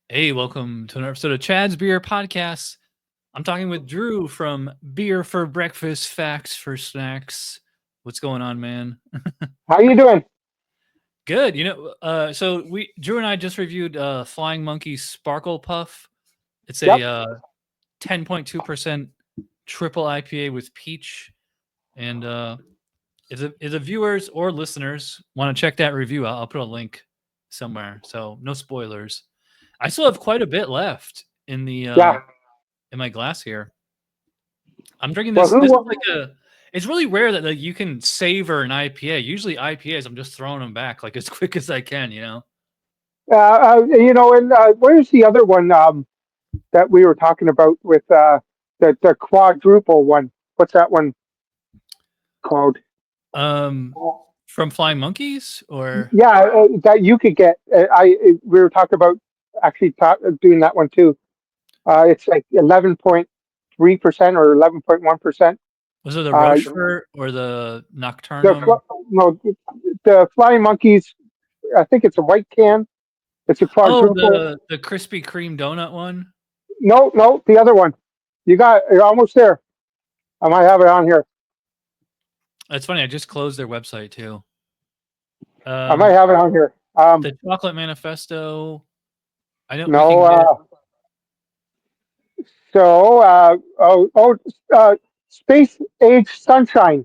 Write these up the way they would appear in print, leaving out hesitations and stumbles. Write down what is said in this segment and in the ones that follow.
Hey, welcome to another episode of Chad's Beer Podcast. I'm talking with Drew from Beer for Breakfast, Facts for Snacks. What's going on, man? How you doing? Good. So Drew and I just reviewed Flying Monkey's Sparkle Puff. It's Yep. a 10.2% triple IPA with peach. And if the viewers or listeners want to check that review, I'll put a link somewhere. So no spoilers. I still have quite a bit left in the Yeah. in my glass here. I'm drinking Well, this. This is like it's really rare that you can savor an IPA. Usually IPAs, I'm just throwing them back like as quick as I can. and where's the other one that we were talking about with the quadruple one? What's that one called? From Flying Monkeys or Yeah, that you could get. We were talking about actually doing that one too. It's like 11.3% or 11.1%. was it the Rochefort or the Nocturnum? The Flying Monkeys. I think it's a white can. It's a quadruple. Oh, the Krispy Kreme donut one. No, the other one. You're almost there. I might have it on here. That's funny. I just closed their website too. I might have it on here. The Chocolate Manifesto. I don't know. Space Age Sunshine.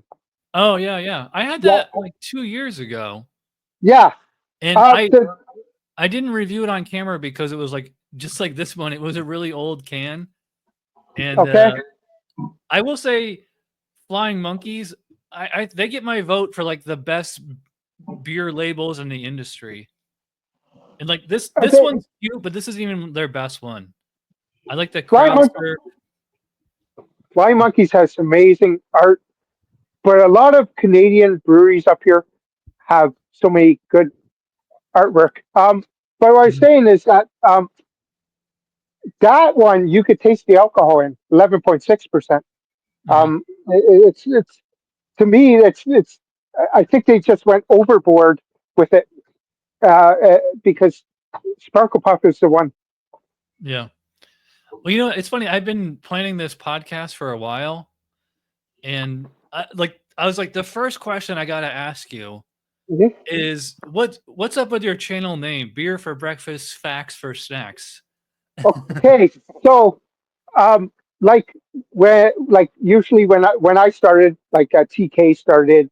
Oh yeah. I had that like 2 years ago. Yeah. And I didn't review it on camera because it was like just like this one. It was a really old can. And I will say Flying Monkeys, they get my vote for like the best beer labels in the industry. And like this one's cute, but this isn't even their best one. I like the Flying Monkeys has amazing art, but a lot of Canadian breweries up here have so many good artwork. But what I was saying is that that one you could taste the alcohol in 11.6%. It's to me it's I think they just went overboard with it because Sparkle Puff is the one. Yeah. Well, it's funny. I've been planning this podcast for a while, and I was like, the first question I gotta ask you is what's up with your channel name, Beer for Breakfast, Facts for Snacks? Okay, so usually when I started, like TK started,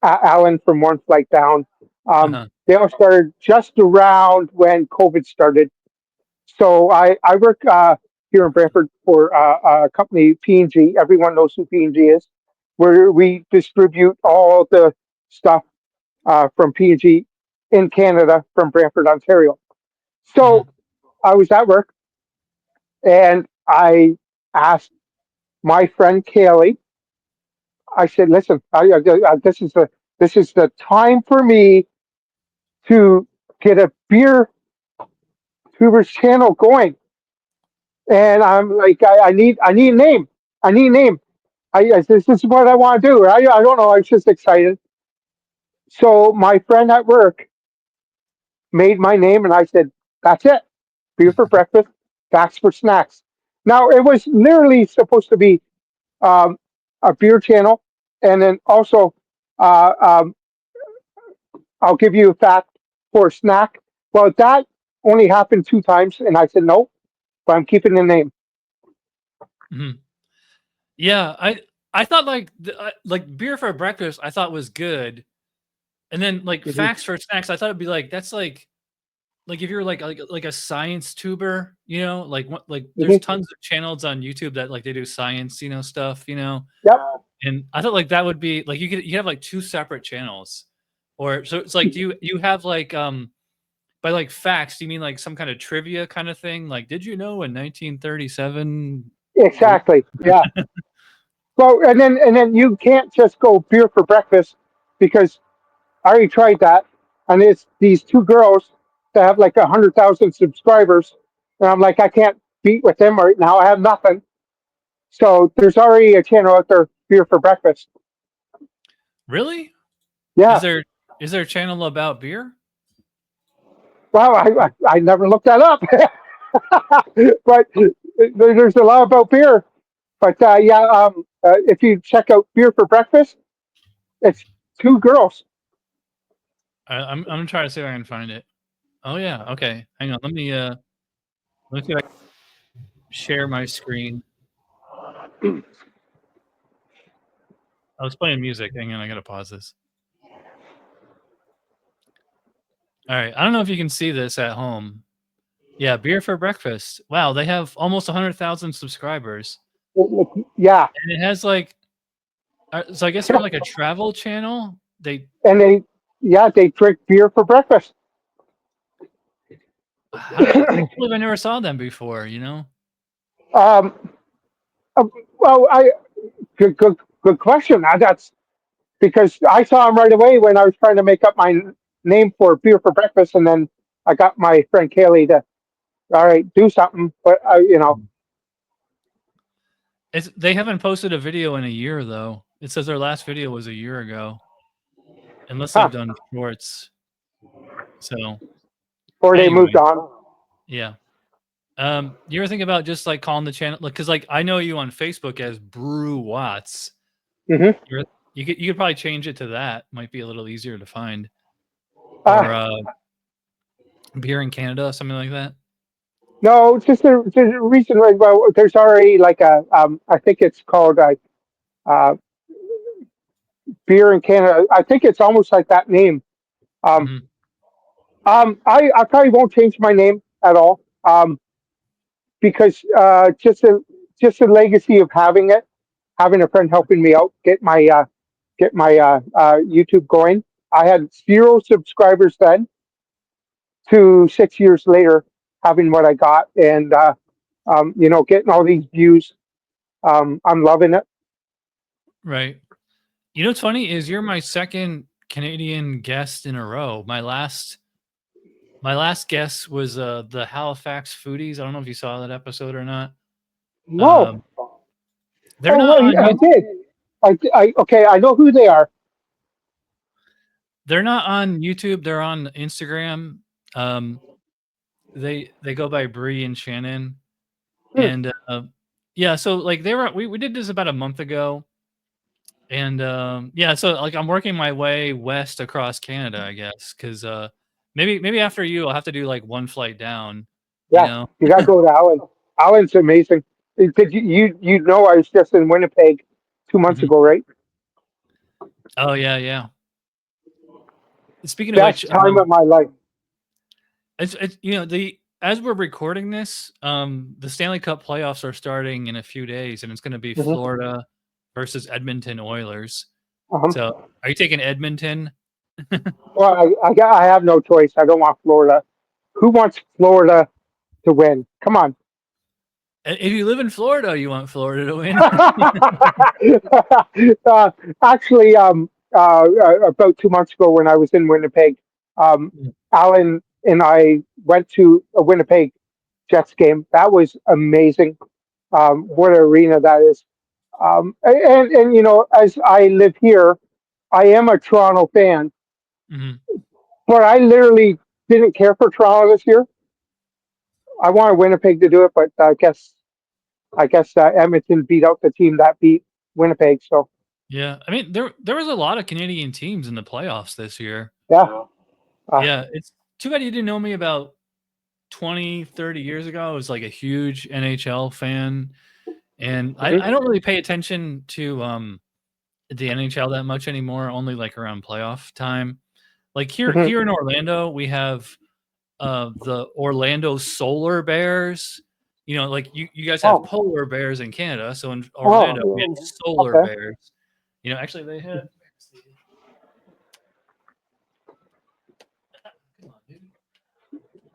Alan from One Flight Down, they all started just around when COVID started. So I work here in Brantford for a company, P&G. Everyone knows who P&G is, where we distribute all the stuff from P&G in Canada from Brantford, Ontario. So I was at work and I asked my friend Kaylee. I said, "Listen, this is the time for me to get a beertubers channel going." And I'm like, I need a name. I need a name. This is what I want to do. I don't know. I was just excited. So my friend at work made my name, and I said, "That's it. Beer for breakfast, facts for snacks." Now it was literally supposed to be a beer channel, and then also I'll give you a fact for a snack. Well, that only happened 2 times, and I said no, but I'm keeping the name. Yeah, I thought like Beer for Breakfast I thought was good, and then like Facts for Snacks I thought it'd be like that's like if you're like a science tuber, there's tons of channels on YouTube that like they do science stuff, Yep. And I thought like that would be like you have like 2 separate channels, or so it's like do you have like by like facts do you mean like some kind of trivia kind of thing, like did you know in 1937? Exactly. Yeah. Well, and then you can't just go beer for breakfast because I already tried that, and it's these 2 girls that have like 100,000 subscribers, and I'm like, I can't beat with them right now. I have nothing. So there's already a channel out there, Beer for Breakfast. Really? Yeah. Is there a channel about beer? Well, I never looked that up. but there's a lot about beer. But if you check out Beer for Breakfast, it's two girls. I'm gonna try to see if I can find it. Oh yeah, okay. Hang on. Let me see if I can share my screen. I was playing music. Hang on, I gotta pause this. All right. I don't know if you can see this at home. Yeah, Beer for Breakfast. Wow, they have almost 100,000 subscribers. Yeah. And it has like, so I guess they're like a travel channel. They drink beer for breakfast. I can't believe I never saw them before. You know. Um, well, good question. That's because I saw them right away when I was trying to make up my name for Beer for Breakfast, and then I got my friend Kaylee to, all right, do something. But They haven't posted a video in a year though. It says their last video was a year ago, unless they've done shorts. So, or they moved on. Yeah. You ever think about just like calling the channel? Because like I know you on Facebook as Brew Watts. Mm-hmm. You could probably change it to that. Might be a little easier to find. Or Beer in Canada, something like that. No, just the reason. Well, there's already like a I think it's called Beer in Canada. I think it's almost like that name. I probably won't change my name at all. Because just the legacy of having it, having a friend helping me out get my YouTube going. I had 0 subscribers then, to 6 years later having what I got, and getting all these views. I'm loving it. Right. You know what's funny is you're my second Canadian guest in a row. My last guest was the Halifax Foodies. I don't know if you saw that episode or not. Whoa! They're not on I did. Okay. I know who they are. They're not on YouTube. They're on Instagram. They go by Bree and Shannon, and yeah. So like we did this about a month ago, and yeah. So like I'm working my way west across Canada, I guess, because maybe after you, I'll have to do like one flight down. Yeah, you gotta go to Alan. Alan's amazing. Did you know I was just in Winnipeg 2 months ago, right? Oh yeah. Speaking of Best which, time of my life. It's as we're recording this, the Stanley Cup playoffs are starting in a few days, and it's going to be Florida versus Edmonton Oilers. So, are you taking Edmonton? Well, I have no choice. I don't want Florida. Who wants Florida to win? Come on. If you live in Florida, you want Florida to win. Actually, about 2 months ago when I was in Winnipeg, Alan and I went to a Winnipeg Jets game. That was amazing. What an arena that is. And as I live here, I am a Toronto fan, but I literally didn't care for Toronto this year. I wanted Winnipeg to do it, but I guess Edmonton beat out the team that beat Winnipeg. So yeah, I mean there was a lot of Canadian teams in the playoffs this year. Yeah, yeah, it's too bad you didn't know me about 20, 30 years ago. I was like a huge NHL fan, and I don't really pay attention to the NHL that much anymore. Only like around playoff time. Like here in Orlando, we have the Orlando Solar Bears. You know, like you guys have polar bears in Canada, so in Orlando we have solar bears. You know, actually they had.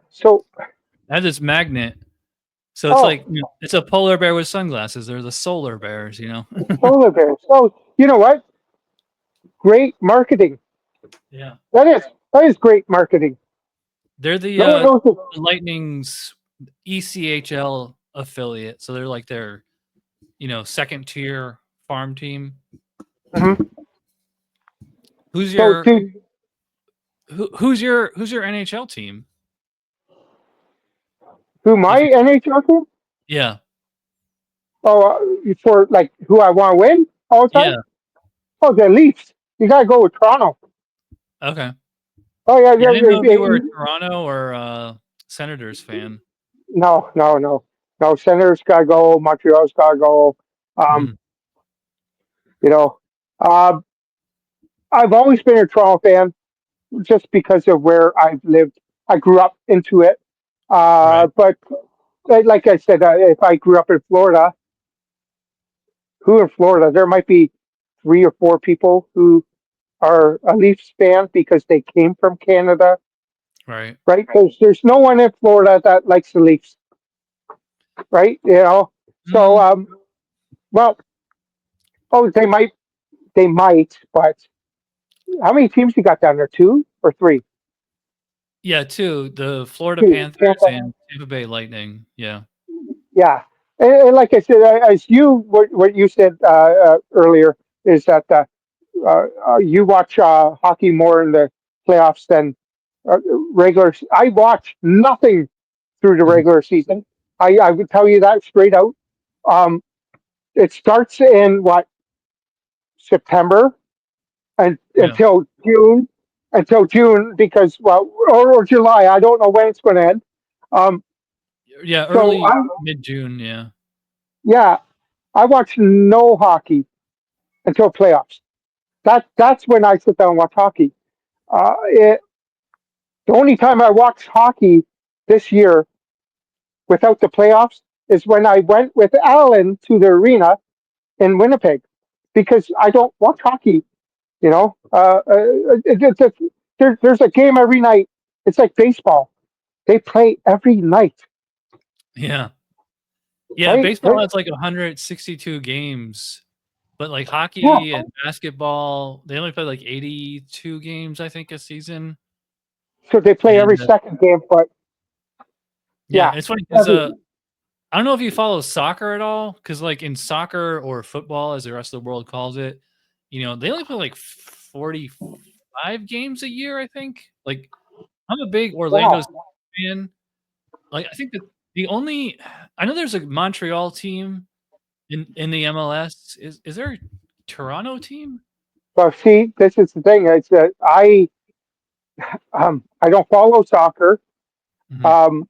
So I have this magnet. So it's like it's a polar bear with sunglasses. They're the solar bears, you know. Polar bears. So you know what? Great marketing. Yeah, that is great marketing. They're the Lightning's ECHL affiliate, so they're like their, second tier farm team. Who's your who's your NHL team? Who my NHL team? Yeah. Oh, for like who I want to win all the time? Yeah. Oh, the Leafs. You gotta go with Toronto. Okay. Oh yeah, Yeah, I didn't know if you were a yeah. Toronto or Senators fan. No. Senators gotta go. Montreal's gotta go. Um, Mhm. you know, uh, I've always been a Toronto fan just because of where I've lived. I grew up into it. Right. But like I said, if I grew up in Florida, who in Florida, there might be 3 or 4 people who are a Leafs fan because they came from Canada, Right. right? There's no one in Florida that likes the Leafs, right? So Mm, well, oh, they might, but how many teams you got down there? 2 or 3? yeah, too. The Florida 2. Panthers Tampa. and Tampa Bay Lightning. Yeah. Yeah, and like I said, as what you said earlier is that you watch hockey more in the playoffs than uh, regular. I watch nothing through the Mhm. regular season. I would tell you that straight out. Um, it starts in what, September and Yeah. until June because well or July. I don't know when it's going to end. Um, Yeah, so early mid-June, yeah. yeah, I watch no hockey until playoffs. That's when I sit down and watch hockey. The only time I watched hockey this year without the playoffs is when I went with Alan to the arena in Winnipeg because I don't watch hockey. There's a game every night. It's like baseball. They play every night, Yeah. Yeah, right? baseball has like 162 games, but like Yeah. hockey and basketball, they only play like 82 games, I think, a season. So they play every And second game, but yeah, yeah, it's funny because every, I don't know if you follow soccer at all, because like in soccer or football, as the rest of the world calls it, they only play like 45 games a year, I think. Like, I'm a big Orlando wow. fan. Like, I think that the only I know there's a Montreal team in the MLS. Is there a Toronto team? Well, see, this is the thing. It's that I don't follow soccer. Mhm. Um,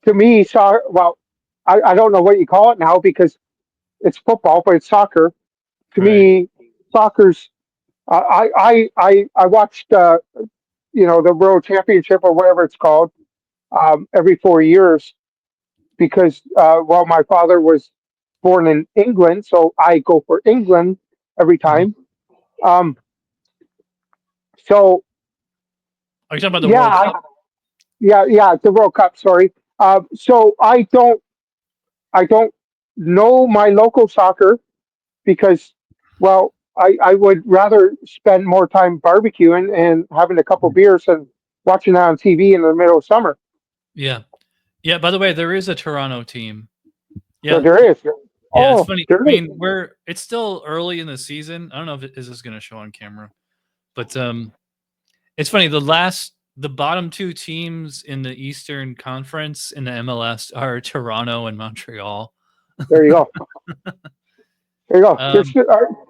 to me, soccer. Well, I don't know what you call it now because it's football, but it's soccer. To Right. me, soccer's. I watched the World Championship or whatever it's called every 4 years because well my father was born in England, so I go for England every Mhm. time. Um, so Are you talking about the yeah, World Cup? yeah, the World Cup. Sorry. So I don't know my local soccer because well I would rather spend more time barbecuing and having a couple Mhm. beers and watching that on TV in the middle of summer. Yeah. Yeah, by the way, there is a Toronto team. So Yeah. there is. Yeah, it's Oh, funny. there I is. mean, it's still early in the season. I don't know if is this gonna show on camera, but, it's funny, the bottom 2 teams in the Eastern Conference in the MLS are Toronto and Montreal. There you go. There you go. Um,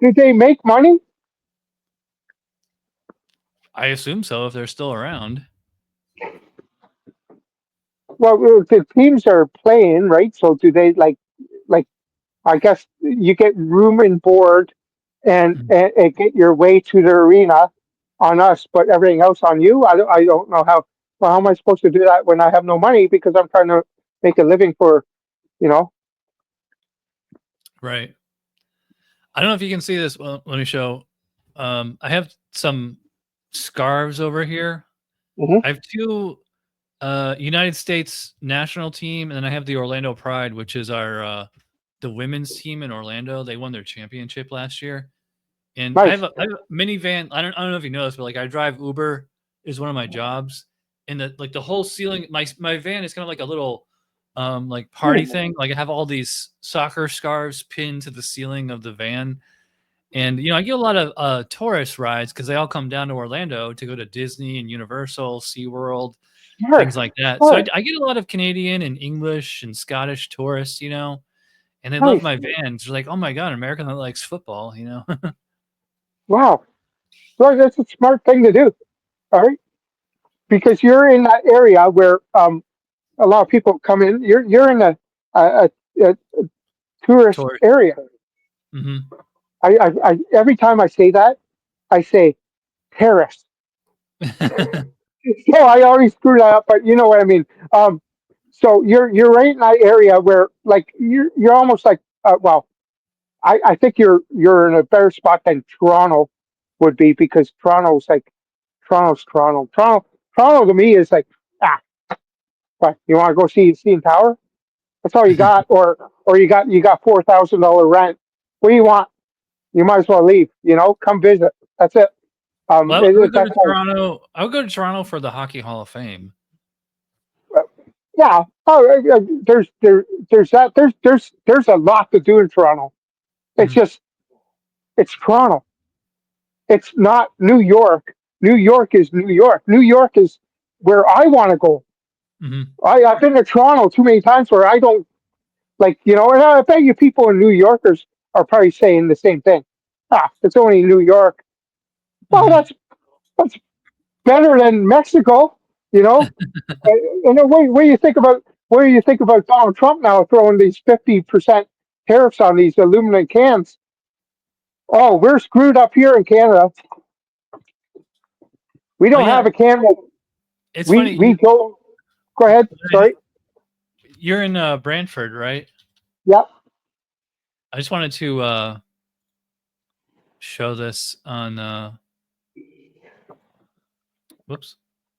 Did they make money? I assume so if they're still around. Well, the teams are playing, right? So do they like? I guess you get room and board, Mhm. and get your way to the arena on us, but everything else on you. I don't know how. Well, how am I supposed to do that when I have no money because I'm trying to make a living for you know? Right. I don't know if you can see this. Well, let me show. I have some scarves over here. Hmm. I have 2 United States national team, and then I have the Orlando Pride, which is the women's team in Orlando. They won their championship last year. And Nice. I have a minivan. I don't know if you know this, but like I drive Uber is one of my jobs. And the whole ceiling, my van is kind of like a little like party Hmm. thing. Like I have all these soccer scarves pinned to the ceiling of the van. And I get a lot of tourist rides because they all come down to Orlando to go to Disney and Universal, SeaWorld. Sure. things like that. So Sure. I get a lot of Canadian and English and Scottish tourists, you know, and they love Nice. my vans. They're like, "Oh my god, an American that likes football," you know. Wow. So that's a smart thing to do. All right. Because you're in that area where a lot of people come in. You're in a tourist Tourist. area. Mm-hmm. I every time I say that, I say terrace. So I always screw that up, but you know what I mean. So you're right in that area where like you're almost like well, I think you're in a better spot than Toronto would be because Toronto to me is like ah, what you want to go see in Tower? That's all you got, or you got $4,000 rent. What do you want? You might as well leave. You know, come visit. That's it. Well, I would go to That's all. Toronto. I would go to Toronto for the Hockey Hall of Fame. Yeah. Oh, there's that. There's a lot to do in Toronto. It's Mm-hmm. just it's Toronto. It's not New York. New York is New York. New York is where I want to go. Mm-hmm. I've been to Toronto too many times where I don't like, you know, and I bet you people in New Yorkers are probably saying the same thing. Ah, it's only New York. Well, Mm-hmm. that's better than Mexico, you know. And then what do you think about Donald Trump now throwing these 50% tariffs on these aluminum cans? Oh, we're screwed up here in Canada. We Oh don't yeah, have a can. it's We funny. we go. Go ahead. Sorry. You're in Brantford, right? Yep. I just wanted to show this on. Whoops.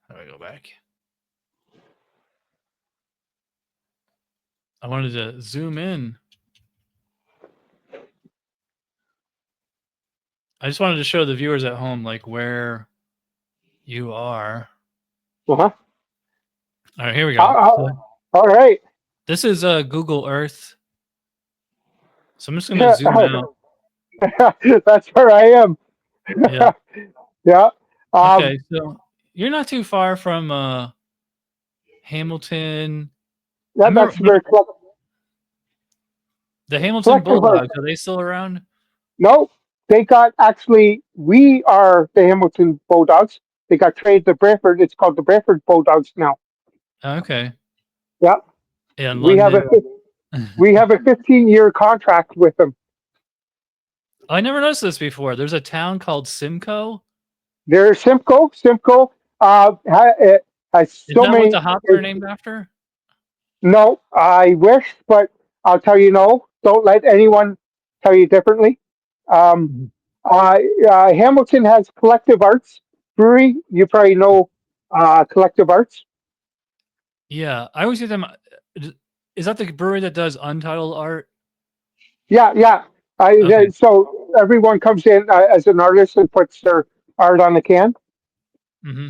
How do I go back? I wanted to zoom in. I just wanted to show the viewers at home like where you are. Uh-huh. All right, here we go. So All right. this is Google Earth. So I'm just going to zoom out. That's where I am. Yeah. Yeah. Okay. So you're not too far from Hamilton. I Yeah, remember that's very the Hamilton collective. Bulldogs. Are they still around? No, they got actually. We are the Hamilton Bulldogs. They got traded to Brantford. It's called the Brantford Bulldogs now. Okay. Yeah, Yeah, in we have a London. we have a 15-year contract with them. I never noticed this before. There's a town called Simcoe. They're Simcoe. Simcoe has Is so that what many. the hops are named after? No, I wish, but I'll tell you no. Don't let anyone tell you differently. Um, Hamilton has Collective Arts Brewery. You probably know Collective Arts. Yeah, I always see them. Is that the brewery that does untitled art? Yeah, yeah. Okay. So everyone comes in as an artist and puts their art on the can. Mm-hmm.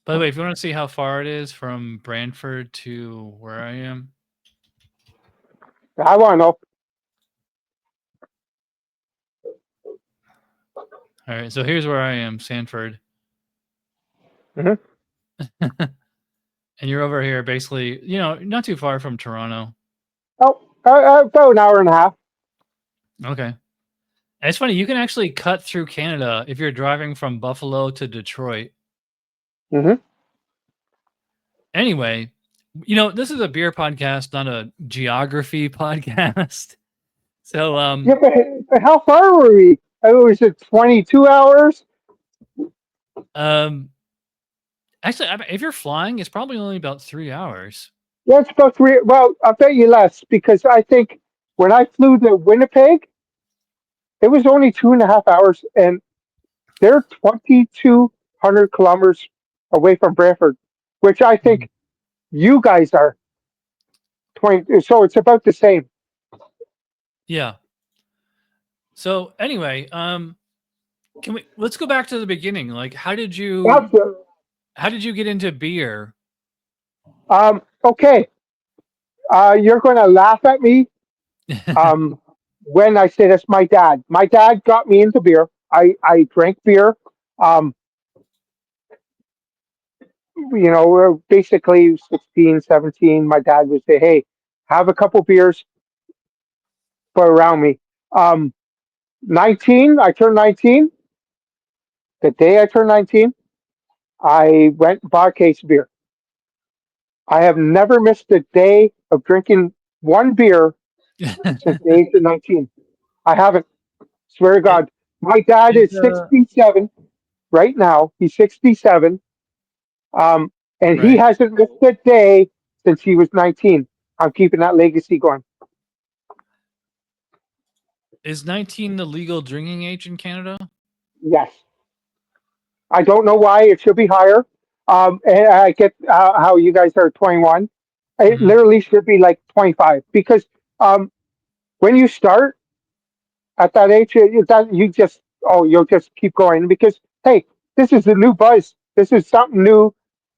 By the way, if you want to see how far it is from Brantford to where I am, I want to know. all right. So here's where I am, Sanford, Mhm. and you're over here, basically. You know, not too far from Toronto. Oh, about an hour and a half. Okay. And it's funny. You can actually cut through Canada if you're driving from Buffalo to Detroit. Mm-hmm. Anyway, you know, this is a beer podcast, not a geography podcast. So, Yeah, but how far were we? Was it 22 hours? actually, if you're flying, it's probably only about 3 hours. Yeah, it's about three. Well, I'll bet you less because I think when I flew to Winnipeg, it was only 2.5 hours, and they're 2,200 kilometers away from Brantford, which I Mhm. think you guys are 20. So it's about the same. Yeah. So anyway, let's go back to the beginning. Like, how did you That's it. get into beer? Okay. You're going to laugh at me um, when I say this. My dad. My dad got me into beer. I drank beer. Um, basically 16, 17, my dad would say, hey, have a couple beers, but around me. 19, I turned 19. The day I turned 19, I went and bought a case of beer. I have never missed a day of drinking one beer since the age of 19. I haven't. Swear to God. My dad is Is 67 right now. He's 67. And he right. hasn't missed a day since he was 19. I'm keeping that legacy going. Is 19 the legal drinking age in Canada? Yes. I don't know why it should be higher. And I get how you guys are 21. It Mhm. literally should be like 25 because when you start at that age, you'll just keep going because hey, this is a new buzz. This is something new,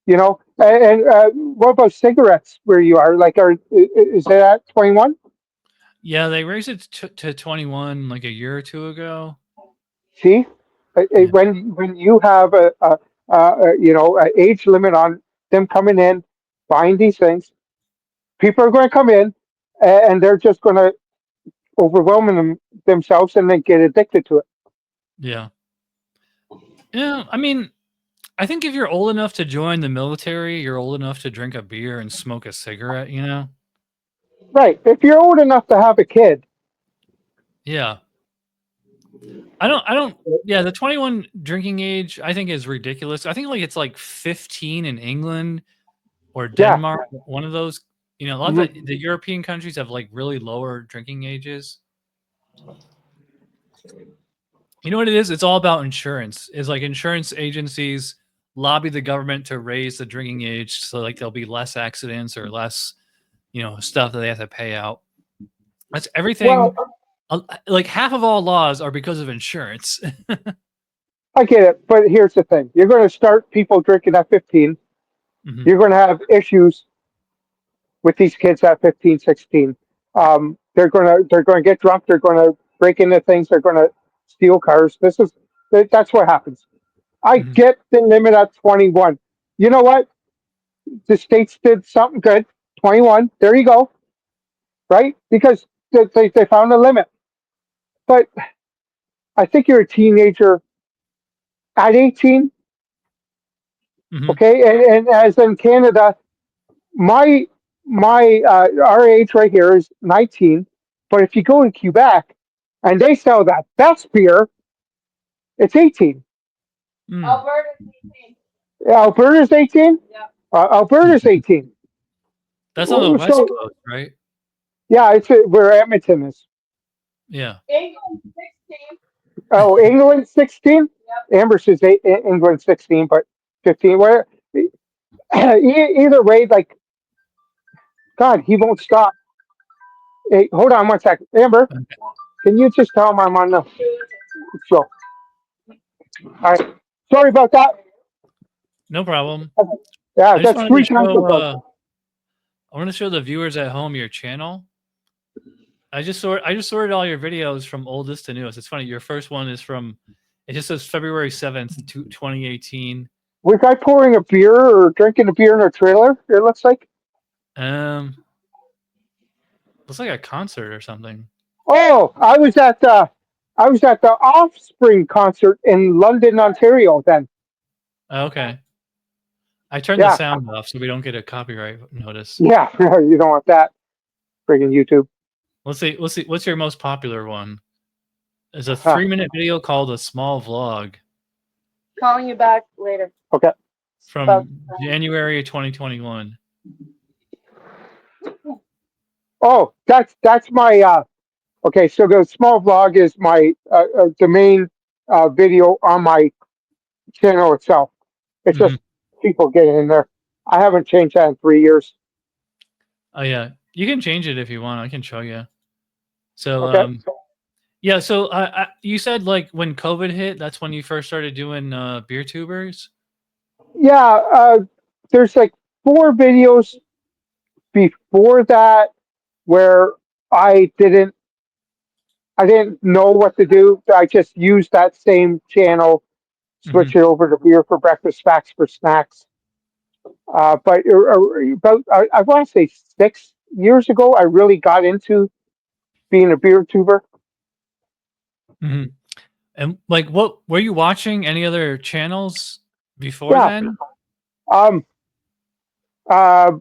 And what about cigarettes where you are? Like, is that at 21? Yeah, they raised it to 21 like a year or two ago. See, Yeah. when you have a age limit on them coming in, buying these things, people are going to come in and they're just going to overwhelm themselves and then get addicted to it. Yeah. Yeah, I mean, I think if you're old enough to join the military, you're old enough to drink a beer and smoke a cigarette, Right. If you're old enough to have a kid, Yeah. I don't yeah, the 21 drinking age I think is ridiculous. I think like it's like 15 in England or yeah. Denmark, one of those, a lot of Mhm. the European countries have like really lower drinking ages. You know what it is? It's all about insurance. It's like insurance agencies lobby the government to raise the drinking age so like there'll be less accidents or less, stuff that they have to pay out. That's Well, everything. Like half of all laws are because of insurance. I get it, but here's the thing: you're going to start people drinking at 15. Mhm, You're going to have issues with these kids at 15, 16. They're going to get drunk. They're going to break into things. They're going to steal cars. That's what happens. I mhm. get the limit at 21. You know what? The states did something good. 21. There you go. Right? Because they found a limit. But I think you're a teenager at 18. Mhm. Okay, and as in Canada, my our age right here is 19. But if you go in Quebec and they sell that best beer, it's 18. Mm. Alberta's 18. Alberta's 18. That's on the West So Coast, right? yeah, it's where Edmonton is. Yeah. Oh, England 16. Amherst is England 16, but 15. Where either way, like God, he won't stop. Hey, hold on one second, Amber. Okay. Can you just tell him I'm on the show? All right. Sorry about that. No problem. Yeah, I just that's wanted to three times show, ago. I want to show the viewers at home your channel. I just sorted all your videos from oldest to newest. It's funny. Your first one is from. It just says February 7th, 2018. Was I pouring a beer or drinking a beer in a trailer? It looks like. Um, looks like a concert or something. Oh, I was at the Offspring concert in London, Ontario. Then, Okay. I turned the yeah, sound off so we don't get a copyright notice. yeah, you don't want that. Friggin' YouTube. Let's see. Let's see. What's your most popular one? It's a Huh. 3-minute video called a small vlog Calling you back later. Okay. from January 2021. Oh, that's my. Okay, so the small vlog is my the main video on my channel itself. It's Mhm. just people getting in there. I haven't changed that in 3 years. Oh yeah, you can change it if you want. I can show you. So Okay. yeah. So you said like when COVID hit, that's when you first started doing beer tubers. Yeah, there's like 4 videos before that where I didn't I didn't know what to do. I just used that same channel, Hmm. switch it over to beer for breakfast, facts for snacks. But about I want to say 6 years ago, I really got into being a beer tuber. Hmm. And like, what were you watching? Any other channels before Yeah. then? Um. Uh.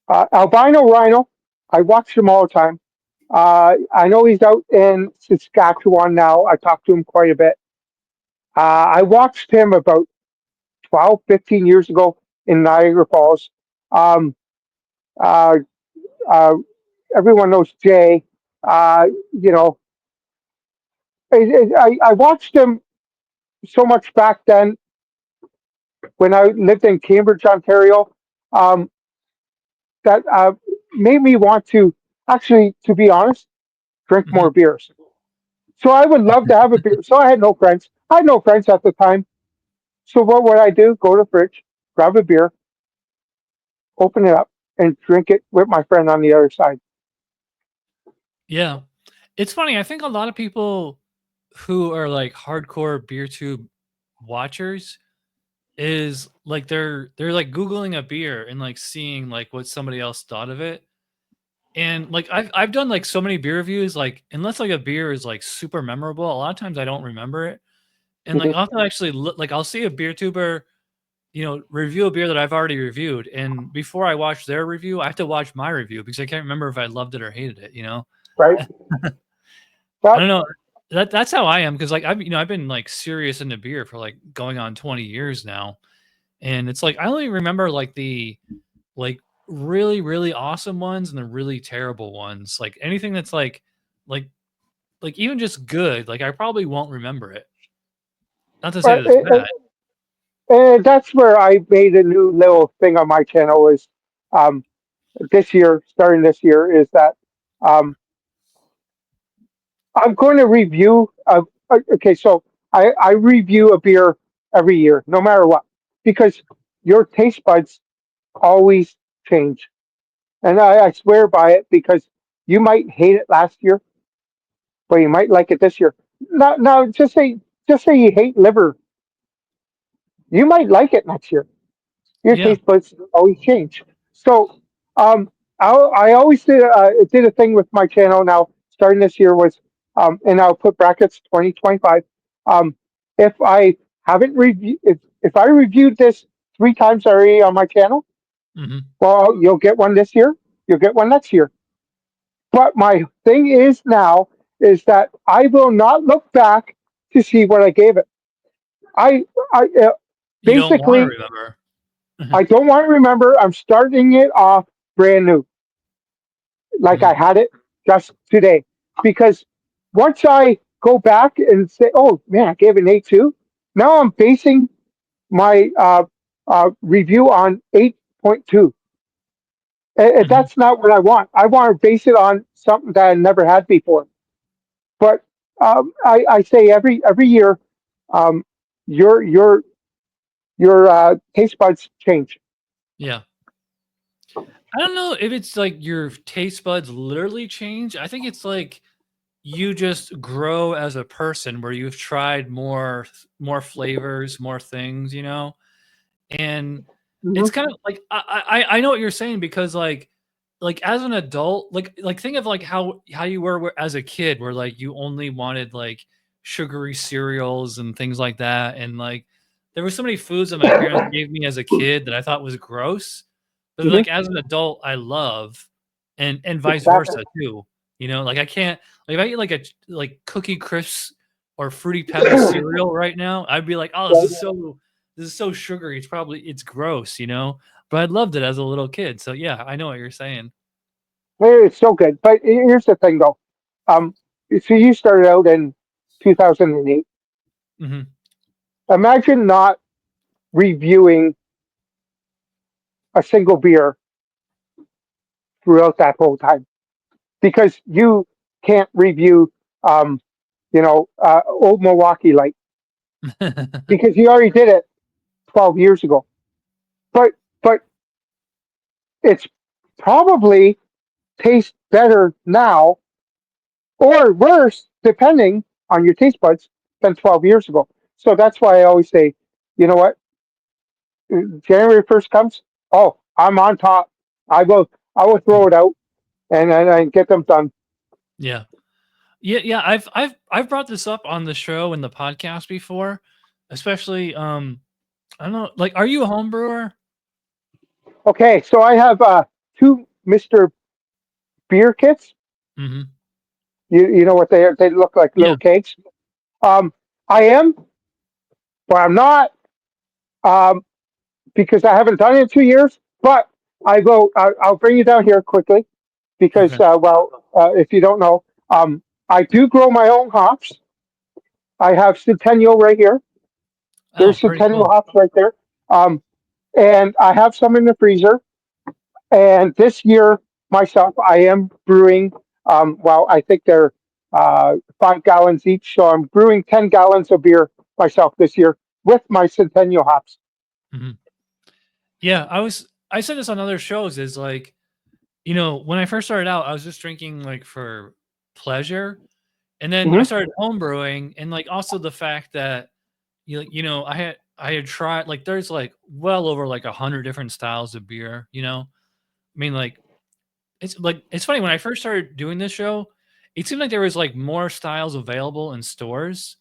Albino Rhino. I watch him all the time. I know he's out in Saskatchewan now. I talked to him quite a bit. I watched him about 12, 15 years ago in Niagara Falls. Um, uh, uh, Everyone knows Jay. You know, I watched him so much back then when I lived in Cambridge, Ontario, um, that made me want to actually, to be honest, drink Hmm. more beers. So I would love to have a beer. So I had no friends. I had no friends at the time. So what would I do? Go to the fridge, grab a beer, open it up, and drink it with my friend on the other side. Yeah, it's funny. I think a lot of people who are like hardcore beer tube watchers is like they're like googling a beer and like seeing like what somebody else thought of it. And like I've done like so many beer reviews, like unless like a beer is like super memorable, a lot of times I don't remember it. And like Mhm. I'll have to actually look, like I'll see a beer tuber, review a beer that I've already reviewed, and before I watch their review, I have to watch my review because I can't remember if I loved it or hated it. Right? I That don't know. That's how I am, because like I've been like serious into beer for like going on 20 years now. And it's like I only remember like the like really, really awesome ones and the really terrible ones. Like anything that's like even just good, like I probably won't remember it. Not to say but that it's bad. that's where I made a new little thing on my channel is um, this year, starting this year, is that um, I'm going to review. Okay, so I review a beer every year, no matter what, because your taste buds always change, and I swear by it because you might hate it last year, but you might like it this year. Now, just say you hate liver, you might like it next year. Your Yeah. taste buds always change. So um, I always did a thing with my channel now starting this year was and I'll put brackets 2025. Um, if I haven't reviewed if I reviewed this 3 times already on my channel, Hmm. well you'll get one this year, you'll get one next year. But my thing is now is that I will not look back to see what I gave it. I You don't want to basically remember. I don't want to remember. I'm starting it off brand new, like I Mhm. had it just today. Because once I go back and say, "Oh man, I gave it an 8.2," now I'm basing my review on 8.2. And Mhm. that's not what I want. I want to base it on something that I never had before. But I say every year, um, your your your taste buds change. Yeah. I don't know if it's like your taste buds literally change. I think it's like you just grow as a person where you've tried more flavors, more things. And it's Hmm. kind of like I know what you're saying, because like as an adult, like think of like how you were as a kid, where like you only wanted like sugary cereals and things like that, and like there were so many foods that my parents gave me as a kid that I thought was gross, but Hmm. like as an adult I love, and vice Exactly. versa too. Like I can't, like if I eat like like Cookie Crisps or Fruity Pebbles cereal right now, I'd be like, oh, this is so sugary. It's gross. But I loved it as a little kid. So yeah, I know what you're saying. It's so good. But here's the thing, though. Um, so you started out in 2008. Hmm. Imagine not reviewing a single beer throughout that whole time because you can't review, um, Old Milwaukee Light because you already did it 12 years ago. But it's probably tastes better now or worse, depending on your taste buds, than 12 years ago. So that's why I always say, you know what? January 1st comes, oh, I'm on top. I will throw it out and get them done. Yeah. I've brought this up on the show and the podcast before, especially I don't know, like, are you a home brewer? Okay, so I have 2 Mr. Beer kits. Mm-hmm. You know what they are? They look like little cakes. I am, but I'm not, because I haven't done it in 2 years. But I'll bring you down here quickly because, if you don't know, I do grow my own hops. I have Centennial right here. There's Centennial hops right there. And I have some in the freezer. And this year, myself, I am brewing. I think they're 5 gallons each, so I'm brewing 10 gallons of beer myself this year with my Centennial hops. Mm-hmm. Yeah, I said this on other shows. Is like, when I first started out, I was just drinking like for pleasure, and then I started home brewing, and like also the fact that I had tried, like, there's like well over like 100 different styles of beer. I mean, like, it's funny, when I first started doing this show, it seemed like there was like more styles available in stores.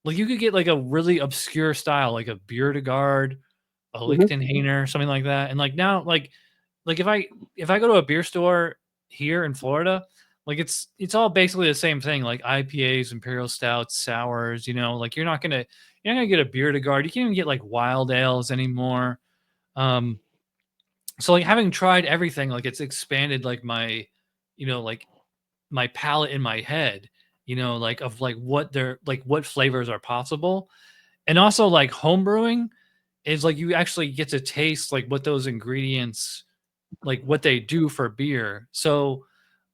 Like, you could get like a really obscure style, like a beertubers, a 𝗕𝗘𝗘𝗥, something like that. And like now, like if I go to a beer store here in Florida, like it's all basically the same thing, like IPAs, imperial stouts, sours. Like, you're not gonna get a beertubers. You can't even get like wild ales anymore. So like, having tried everything, like, it's expanded like my, like, my palate in my head, like, of like what flavors are possible. And also, like, home brewing is like, you actually get to taste like what those ingredients, like, what they do for beer. So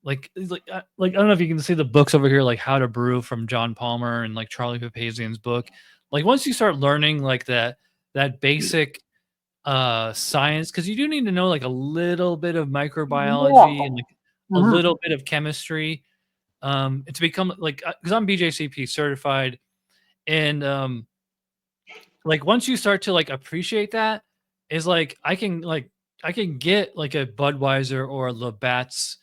I don't know if you can see the books over here, like How to Brew from John Palmer and like Charlie Papazian's book. Like, once you start learning like that basic science, because you do need to know like a little bit of microbiology and like a little bit of chemistry, to become like, because I'm BJCP certified. And like, once you start to like appreciate that, is like, I can get like a Budweiser or a Labatt's,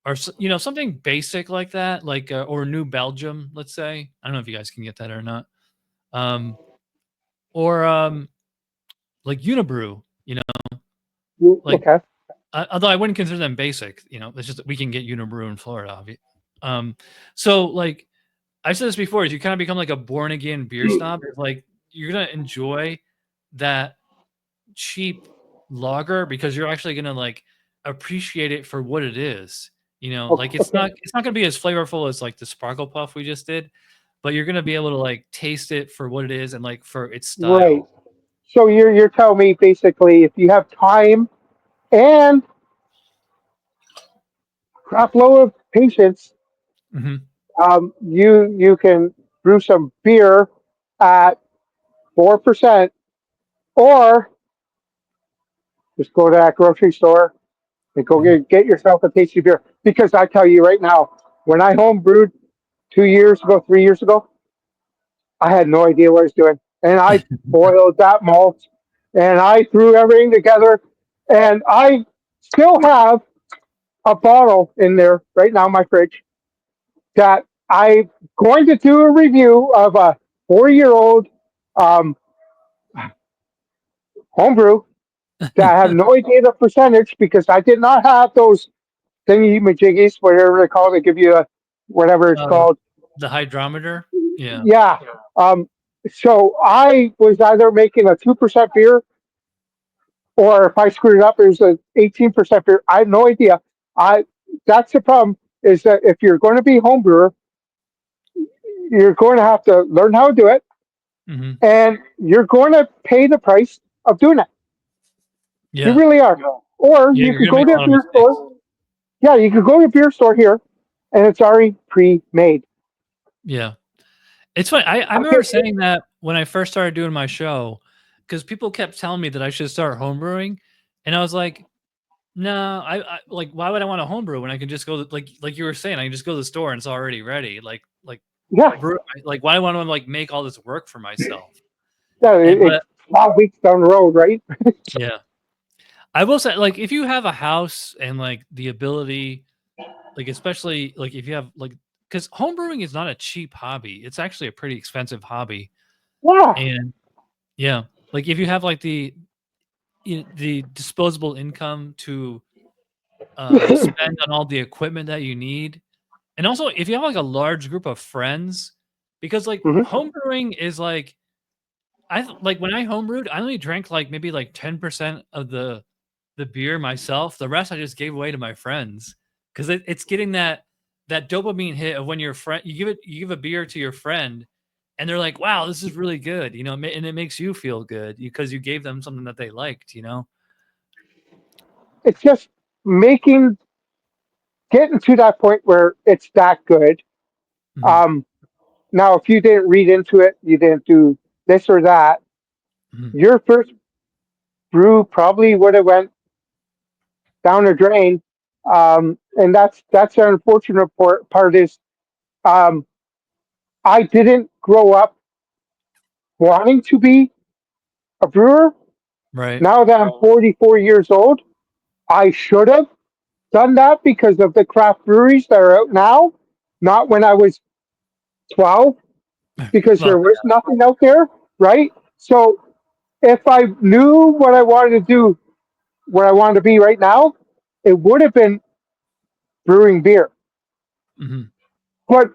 or something basic like that, like or New Belgium, let's say. I don't know if you guys can get that or not. Or like Unibrew, like, Okay. although I wouldn't consider them basic. It's just that we can get Unibrew in Florida. So like, I've said this before, is you kind of become like a born again beer snob. It's like, you're gonna enjoy that cheap lager because you're actually gonna like appreciate it for what it is. Like, it's not gonna be as flavorful as like the Sparkle Puff we just did, but you're gonna be able to like taste it for what it is and like for its style. Right. So you're telling me basically, if you have time and crap load of patience, you can brew some beer at 4%, or just go to that grocery store and go get yourself a tasty beer. Because I tell you right now, when I home brewed 2 years ago, 3 years ago, I had no idea what I was doing. And I boiled that malt and I threw everything together. And I still have a bottle in there right now in my fridge that I'm going to do a review of a 4-year-old homebrew that I have no idea the percentage, because I did not have those thingy majiggies, whatever they call it. They give you a whatever it's called. The hydrometer. Yeah. Yeah. So I was either making a 2% beer, or if I screwed it up, it was an 18% beer. I have no idea. That's the problem, is that if you're going to be home brewer, you're going to have to learn how to do it, and you're going to pay the price of doing it. Yeah. You really are. Or you could go to a beer store. Yeah, you could go to a beer store here, and it's already pre-made. Yeah. It's funny. I remember saying that when I first started doing my show, because people kept telling me that I should start homebrewing, and I was like, no, I like, why would I want to homebrew when I can just go like you were saying, I can just go to the store and it's already ready. Yeah. Like, why do I want to like make all this work for myself? Yeah, 12 weeks down the road, right? Yeah. I will say, like, if you have a house and like the ability, like, especially like if you have like, because homebrewing is not a cheap hobby. It's actually a pretty expensive hobby. Yeah. And yeah, like if you have like the disposable income to spend on all the equipment that you need, and also if you have like a large group of friends, because like Mhm. homebrewing is like like when I homebrewed, I only drank like maybe like 10% of the beer myself. The rest I just gave away to my friends because it's getting that dopamine hit of when your friend you give a beer to your friend and they're like, wow, this is really good, you know, and it makes you feel good because you gave them something that they liked, you know. It's just getting to that point where it's that good. Mhm, Um, Now, if you didn't read into it, you didn't do this or that, mhm. your first brew probably would have went down the drain. And that's the unfortunate part is um, I didn't grow up wanting to be a brewer. Right. Now that I'm 44 years old, I should have done that because of the craft breweries that are out now, not when I was 12, because Well, there was nothing out there, right? So if I knew what I wanted to do, where I wanted to be right now, it would have been brewing beer. mhm, But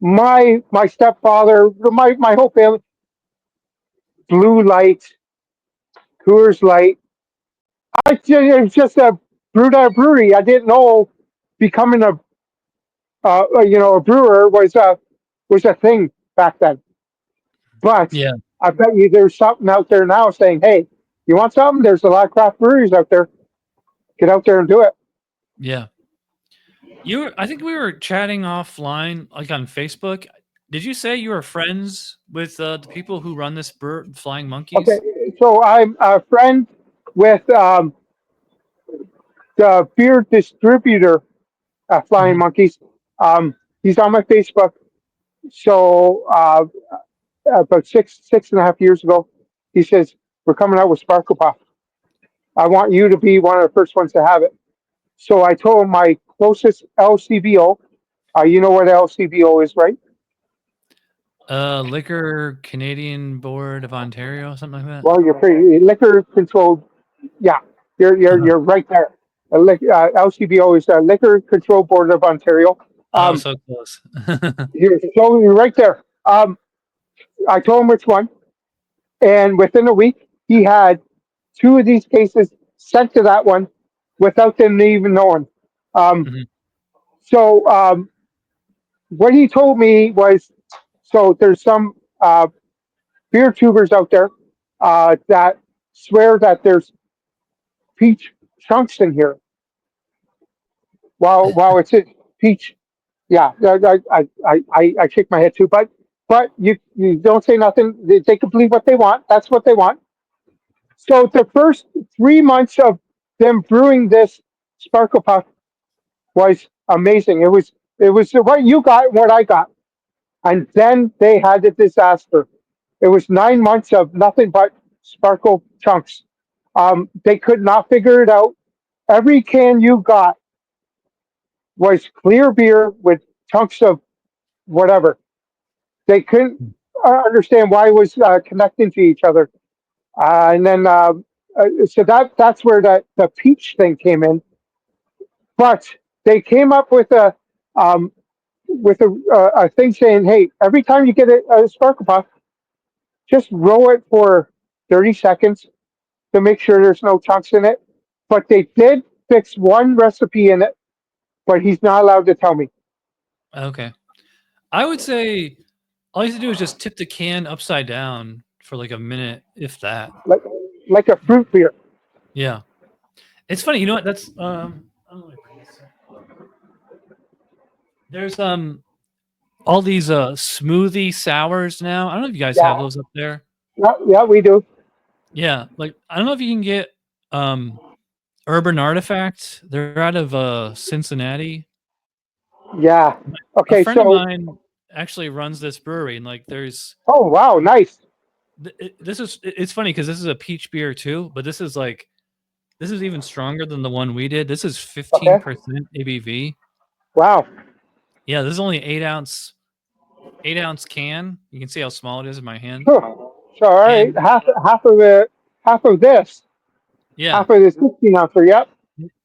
my stepfather, my whole family, Blue Light, Coors Light. It was just a brewed at a brewery. I didn't know becoming a brewer was a thing back then. But yeah, I bet you there's something out there now saying, hey, you want something? There's a lot of craft breweries out there. Get out there and do it. yeah. I think we were chatting offline, like on Facebook. Did you say you were friends with the people who run this Flying Okay, Monkeys? so I'm a friend with the beer distributor at Flying Mhm. Monkeys. He's on my Facebook. So about six and a half years ago, he says, we're coming out with Sparkle Pop. I want you to be one of the first ones to have it. So I told him my closest LCBO. You know what LCBO is, right? Liquor Canadian Board of Ontario, something like that. Well, you're pretty liquor controlled. Yeah, Uh-huh. you're right there. LCBO is the Liquor Control Board of Ontario. Oh, Um, so close. you're right there. I told him which one, and within a week, he had two of these cases sent to that one without them even knowing. Um, Mhm. so what he told me was, so there's some beer tubers out there that swear that there's peach chunks in here, while it's in peach. Yeah, I shake my head too, but you don't say nothing. They can believe what they want. That's what they want. So the first 3 months of them brewing this Sparkle Puff was amazing. It was what you got, what I got, and then they had the disaster. It was 9 months of nothing but Sparkle chunks. They could not figure it out. Every can you got was clear beer with chunks of whatever. They couldn't understand why it was connecting to each other. And then so that's where the peach thing came in. But they came up um, with a thing saying, hey, every time you get a Sparkle Puff, just roll it for 30 seconds to make sure there's no chunks in it. But they did fix one recipe in it, but he's not allowed to tell me. Okay. I would say all you have to do is just tip the can upside down for like a minute, if that. Like like a fruit beer. Yeah. It's funny, you know what? That's I don't know if I bring this up. There's all these smoothie sours now. I don't know if you guys have Yeah, those up there. yeah, we do. Yeah, like I don't know if you can get Urban Artifacts. They're out of Cincinnati. Yeah. A Okay, friend of so mine actually runs this brewery, and like there's oh wow, nice. It's funny because this is a peach beer too, but this is even stronger than the one we did. This is 15% ABV. Wow. Yeah, this is only 8-ounce can. You can see how small it is in my hand. So all right, And half of this. yeah, Half of this 16 ouncer. Yep.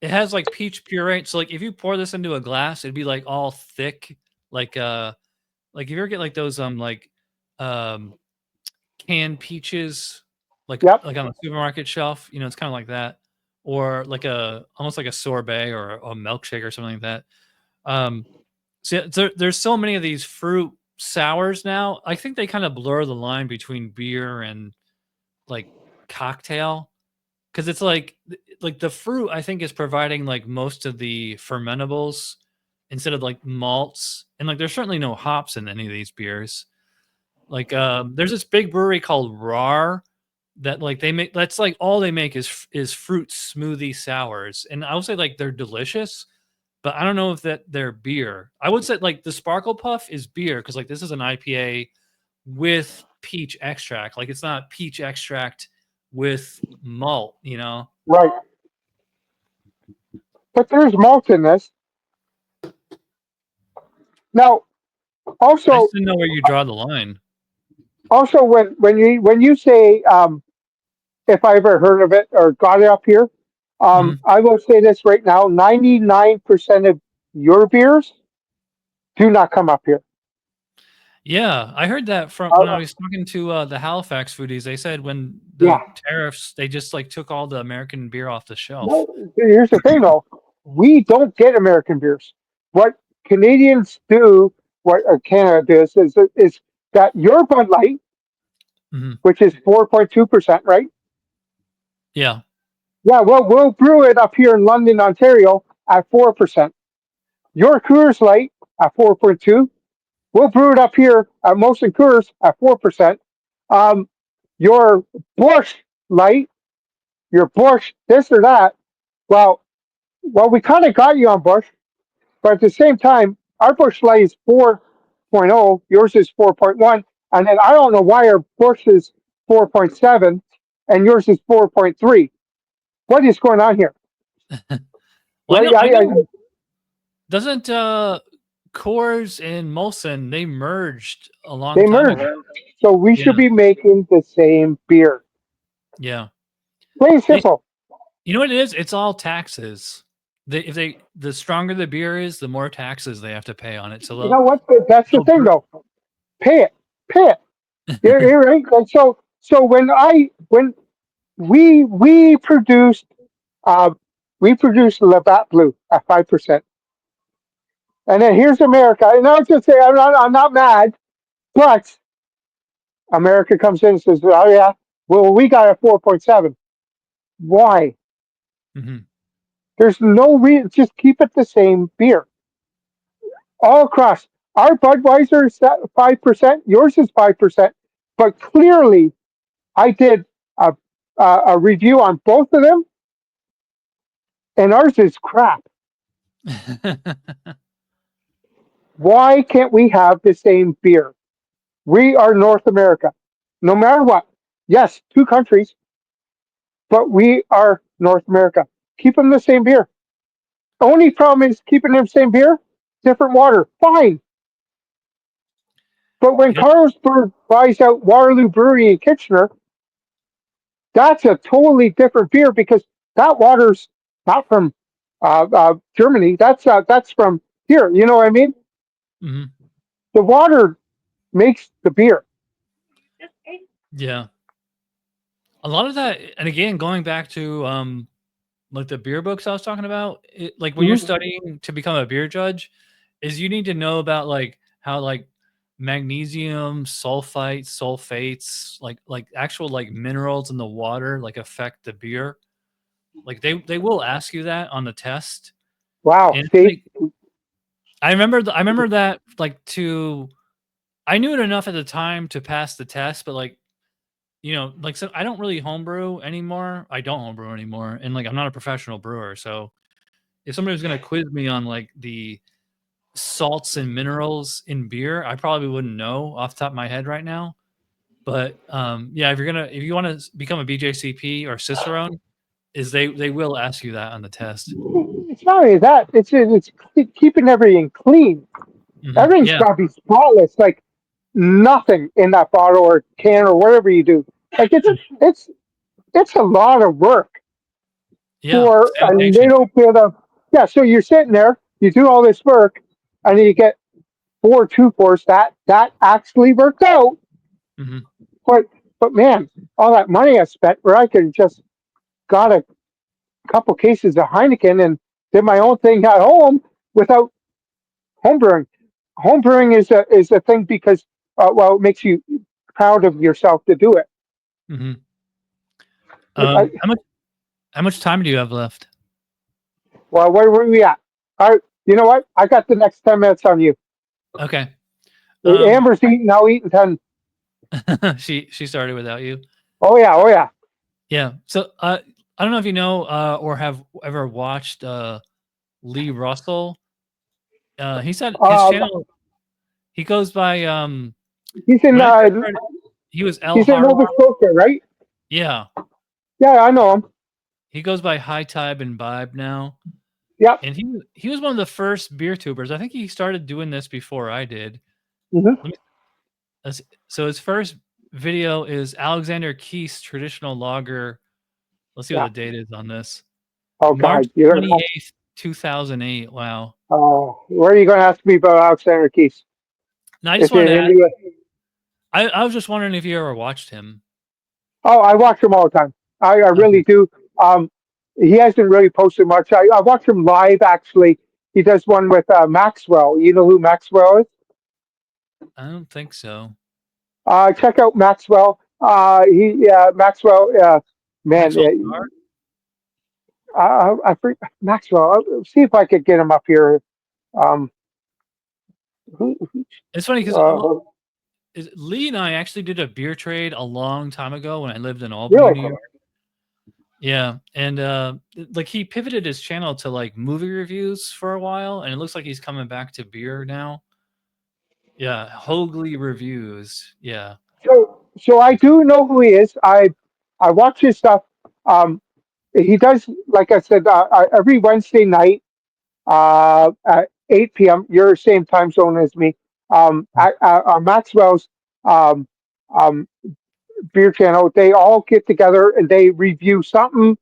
it has like peach puree. So like if you pour this into a glass, it'd be like all thick, like if you ever get like those canned peaches, like Yep. on a supermarket shelf, it's kind of like that, or like almost like a sorbet or a milkshake or something like that. So there's so many of these fruit sours now. I think they kind of blur the line between beer and like cocktail, because it's like the fruit I think is providing like most of the fermentables instead of like malts, and like there's certainly no hops in any of these beers. Like there's this big brewery called RAR that like they make, that's like all they make is fruit smoothie sours, and I would say like they're delicious, but I don't know if that they're beer. I would say like the Sparkle Puff is beer because like this is an IPA with peach extract. Like it's not peach extract with malt, Right. But there's malt in this. Now, I also, just didn't know where you draw the line. when you say if I ever heard of it or got it up here, I will say this right now: 99% of your beers do not come up here. Yeah, I heard that from when I was talking to the Halifax foodies. They said when the tariffs, they just like took all the American beer off the shelf. Well, here's the thing, though: we don't get American beers. What Canadians do, what Canada does, is that your Bud Light, which is 4.2%, right? Yeah. Yeah, well, we'll brew it up here in London, Ontario at 4%. Your Coors Light at 4.2. We'll brew it up here at Molson Coors at 4%. Your Bush Light, your Bush, this or that. Well, we kind of got you on Bush, but at the same time, our Bush Light is 4.0, yours is 4.1, and then I don't know why our Bush is 4.7 and yours is 4.3. What is going on here? Well, I know. Doesn't Coors and Molson, they merged a long time ago. So we should be making the same beer. Yeah. Plain and simple. You know what it is? It's all taxes. The stronger the beer is, the more taxes they have to pay on it. So you know what? That's the thing, though. Pay it. You're right. And so when we produced Labatt Blue at 5%, and then here's America. And I was just say I'm not mad, but America comes in and says, "Oh yeah, well we got a 4.7. Why? There's no reason. Just keep it the same beer all across. Our Budweiser is 5%. Yours is 5%. But clearly, I did a review on both of them, and ours is crap. Why can't we have the same beer? We are North America, no matter what. Yes, two countries, but we are North America. Keep them the same beer. Only problem is keeping them the same beer, different water. Fine. But when Carlsberg buys out Waterloo Brewery in Kitchener, that's a totally different beer because that water's not from Germany. That's from here. You know what I mean? The water makes the beer. Yeah. A lot of that, and again, going back to like the beer books I was talking about, like when you're studying to become a beer judge, is you need to know about like how like magnesium, sulfates, like actual like minerals in the water like affect the beer. Like they will ask you that on the test. Wow. And like, I remember that like I knew it enough at the time to pass the test, but like, like so I don't really homebrew anymore. I don't homebrew anymore. And like I'm not a professional brewer. So if somebody was gonna quiz me on like the salts and minerals in beer, I probably wouldn't know off the top of my head right now. But yeah, if you want to become a BJCP or Cicerone, they will ask you that on the test. It's not only that; it's keeping everything clean. Everything's Yeah, got to be spotless. Like nothing in that bottle or can or whatever you do. Like it's a lot of work yeah, for a sanitation. little bit of yeah. So you're sitting there, you do all this work, and then you get 4 2 4s. That actually worked out. Hmm. But man, all that money I spent where I could just got a couple cases of Heineken and did my own thing at home without homebrewing. Homebrewing is a thing because well, it makes you proud of yourself to do it. Hmm. I, How much time do you have left? well, where were we at? All right, you know what? I got the next 10 minutes on you. Okay. Amber's eating now. Eating 10. She started without you. Oh yeah, oh yeah. Yeah. So I don't know if you know or have ever watched Lee Russell. He said his channel. He goes by He's in when I first started, he was El he's in Har. Nova Scotia, right? Yeah. Yeah, I know him. He goes by 𝗕𝗘𝗘𝗥𝒊 now. Yep. And he was one of the first beer tubers. I think he started doing this before I did. Mm-hmm. So his first video is 𝗕𝗡𝗟𝗏𝒄𝒂𝒔𝒕's traditional lager. Let's see what the date is on this. Oh March God, you're 28th, 2008. Wow. oh, where are you going to ask me about Alexander Keith? Now I just If you're wanted to ask, into it. I was just wondering if you ever watched him. Oh, I watch him all the time. I really do. He hasn't really posted much. I watch him live actually. He does one with Maxwell. You know who Maxwell is? I don't think so. Check out Maxwell. Maxwell. Man, Maxwell Star? I forget Maxwell. I'll see if I could get him up here. Um, It's funny because uh, Lee and I actually did a beer trade a long time ago when I lived in Albany, New really? York. Yeah, and like he pivoted his channel to like movie reviews for a while, and it looks like he's coming back to beer now. Yeah, Hoagley reviews. Yeah. So I do know who he is. I watch his stuff. He does, like I said, every Wednesday night at 8 p.m. You're same time zone as me. At Maxwell's um, um, beer channel, they all get together and they review something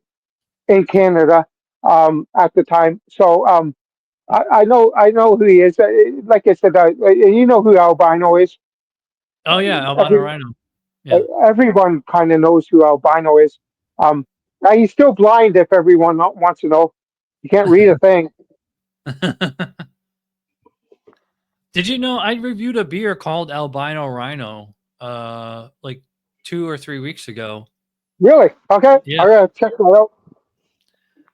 in Canada at the time. So I know who he is. Like I said, you know who Albino is. Oh yeah, Albino Every, Rhino. Yeah. everyone kind of knows who Albino is. Now he's still blind. If everyone wants to know, you can't read a thing. Did you know I reviewed a beer called Albino Rhino like 2 or 3 weeks ago? Really? Okay. Yeah. I gotta check that out.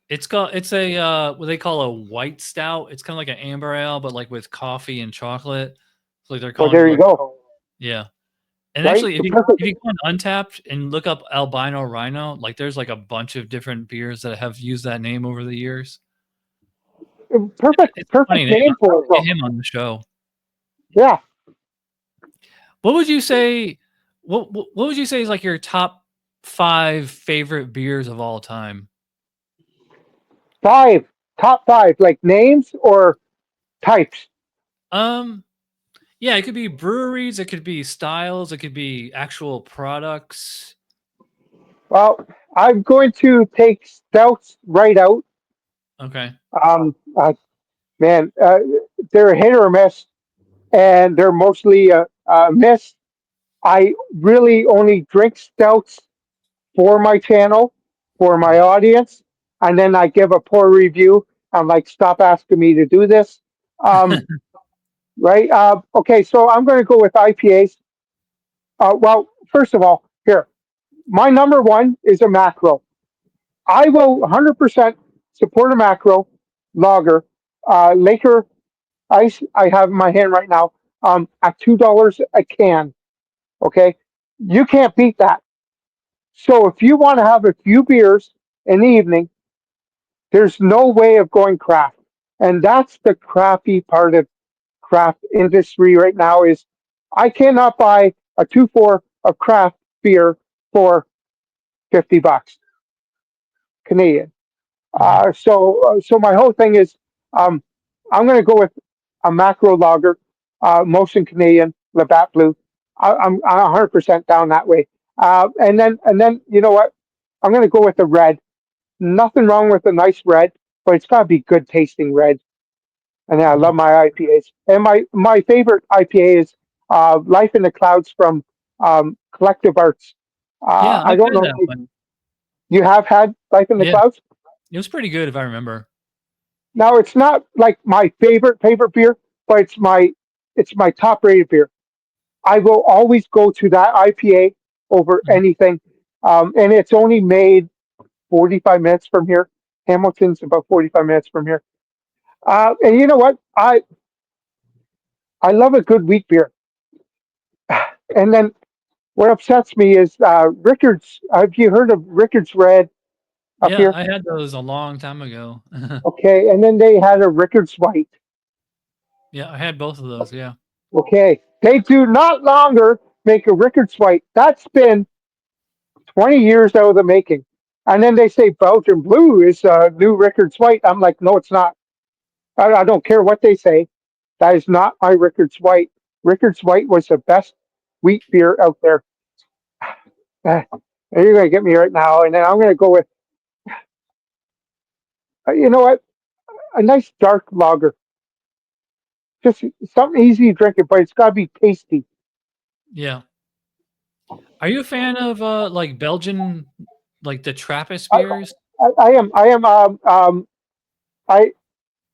It's a what they call a white stout. It's kind of like an amber ale, but like with coffee and chocolate. It's like they're Well, calling there it you like, go. yeah. And Right? actually, Perfect. if you go on Untapped and look up Albino Rhino, like there's like a bunch of different beers that have used that name over the years. Perfect. It's a funny Perfect name. name for it. Get Though. him on the show. Yeah. What would you say? What would you say is like your top 5 favorite beers of all time? Top 5, like names or types. Yeah, it could be breweries, it could be styles, it could be actual products. Well, I'm going to take stouts right out. Okay. Man, they're a hit or a miss, and they're mostly a miss. I really only drink stouts for my channel, for my audience, and then I give a poor review. I'm like, stop asking me to do this. Right? Okay, so I'm going to go with IPAs. Well, first of all, here, my number one is a macro. I will 100% support a macro lager. Laker Ice, I have in my hand right now, at $2 a can. Okay, you can't beat that. So if you want to have a few beers in the evening, there's no way of going craft, and that's the crappy part of craft industry right now. Is I cannot buy a 2-4 of craft beer for $50 Canadian. So my whole thing is, I'm going to go with a macro lager, Motion Canadian, Labatt Blue. I'm 100% down that way. And then you know what? I'm going to go with the red. Nothing wrong with a nice red, but it's got to be good tasting red. And then I love my IPAs. And my favorite IPA is Life in the Clouds from Collective Arts. Yeah, I I've don't had know that if one. you have had Life in the Yeah, Clouds. it was pretty good if I remember. Now it's not like my favorite beer, but it's my top rated beer. I will always go to that IPA over Mhm. anything. And it's only made 45 minutes from here. Hamilton's about 45 minutes from here. And you know what? I love a good wheat beer. And then what upsets me is Rickard's. Have you heard of Rickard's Red up Yeah, here? I had those a long time ago. Okay, and then they had a Rickard's White. Yeah, I had both of those. Yeah. Okay, they do not longer make a Rickard's White. That's been 20 years out of the making. And then they say Belgian Blue is new Rickard's White. I'm like, no, it's not. I don't care what they say. That is not my Rickard's White. Rickard's White was the best wheat beer out there. And you're going to get me right now. And then I'm going to go with, you know what? A nice dark lager. Just something easy to drink it, but it's got to be tasty. Yeah. Are you a fan of like Belgian, like the Trappist I, beers? I am. I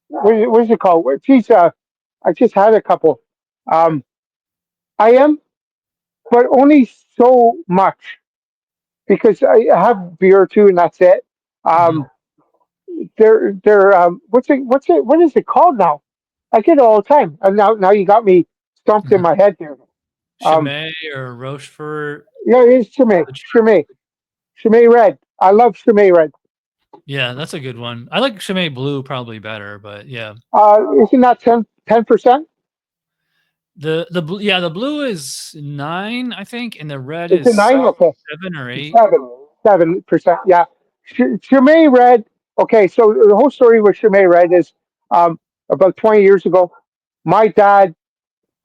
what is it called? Geez, I just had a couple. Um, I am, but only so much because I have beer or two, and that's it. Mhm. Um, they're what is it called now? I get it all the time, and now you got me stumped in my head here. Um, Chimay or Rochefort? yeah, it's The Chimay Red. I love Chimay Red. Yeah, that's a good one. I like Chimay Blue probably better, but yeah. Isn't that 10%? The blue is 9, I think, and the red It's a is 9. Okay. 7 or 8. 7%. Yeah. Chimay Red. Okay, so the whole story with Chimay Red is about 20 years ago, my dad,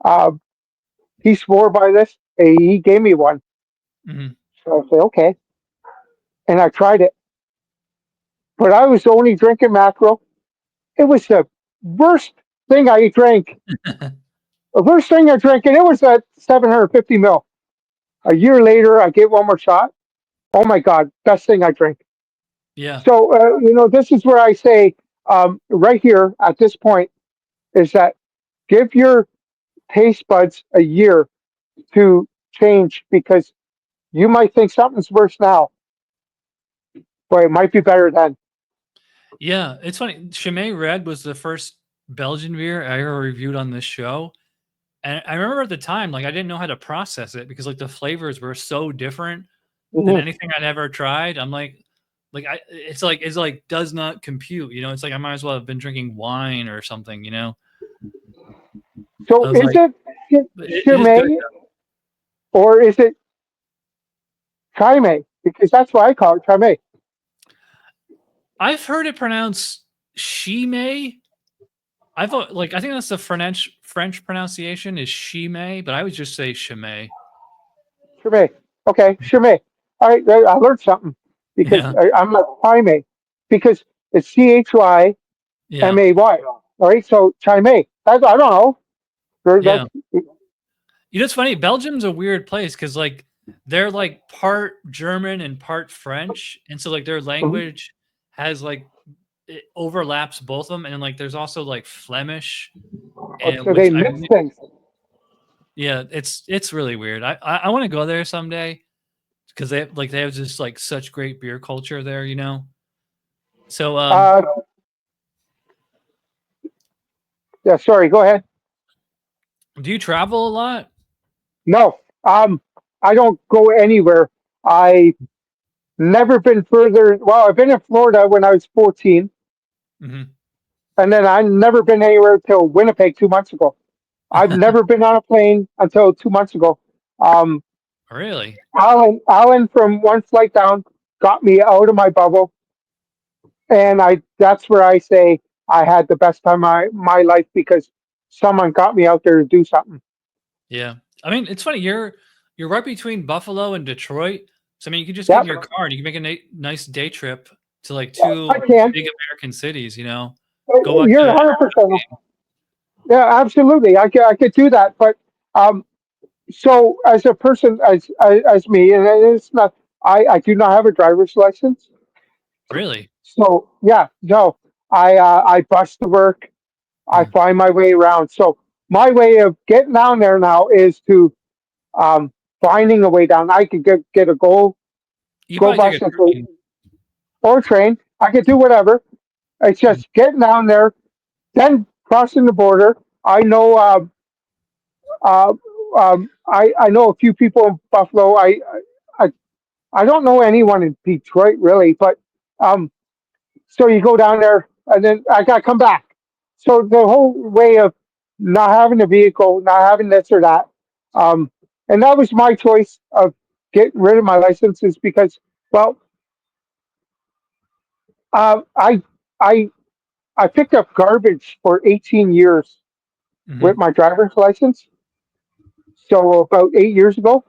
uh, he swore by this. He gave me one. Mhm. So I said, okay. And I tried it. But I was only drinking mackerel. It was the worst thing I drank. The worst thing I drank, and it was at 750 mil. A year later, I gave one more shot. Oh my God, best thing I drank. Yeah. So, this is where I say, right here at this point, is that give your taste buds a year to change because you might think something's worse now, but it might be better then. Yeah, it's funny. Chimay Red was the first Belgian beer I ever reviewed on this show. And I remember at the time, like I didn't know how to process it because like the flavors were so different than Mhm. anything I'd ever tried. I'm like it's like does not compute, It's like I might as well have been drinking wine or something. I So, was is like, it but it is good Chimay though. or is it Chimay? Because that's what I call it, Chimay. I've heard it pronounced Chimay. I thought like I think that's the French pronunciation is Chimay, but I would just say Chimay. Chimay. Okay, Chimay. All right, I learned something because Yeah. I'm like Chimay because it's Chymay. Yeah. All right, so Chimay. I don't know. Yeah. That's It's funny. Belgium's a weird place because like they're like part German and part French, and so like their language has like it overlaps both of them, and then like there's also like Flemish, and so they which I mix believe, things. yeah, it's really weird. I want to go there someday because they have just like such great beer culture there. So Uh, yeah. Sorry. Go ahead. do you travel a lot? No. I don't go anywhere. I never been further. Well, I've been in Florida when I was 14, Hmm. and then I never been anywhere till Winnipeg 2 months ago. I've never been on a plane until 2 months ago. Um, Really? Alan from One Flight Down got me out of my bubble, and that's where I say I had the best time of my life because someone got me out there to do something. Yeah. I mean, it's funny. You're right between Buffalo and Detroit. So I mean, you can just get in your car and you can make a nice day trip to like two big American cities. You know, go watch You're 100%. Yeah, absolutely. I could do that, but so as a person as me, and it's not. I do not have a driver's license. Really? So yeah, no. I bus to work. I find my way around. So my way of getting down there now is to finding a way down. I could get a go bus or train. I could do whatever. It's just getting down there, then crossing the border. I know. I know a few people in Buffalo. I I don't know anyone in Detroit really, but so you go down there and then I got to come back. So the whole way of not having a vehicle, not having this or that, and that was my choice of getting rid of my licenses because, well, uh, I I I picked up garbage for 18 years with my driver's license. So about 8 years ago,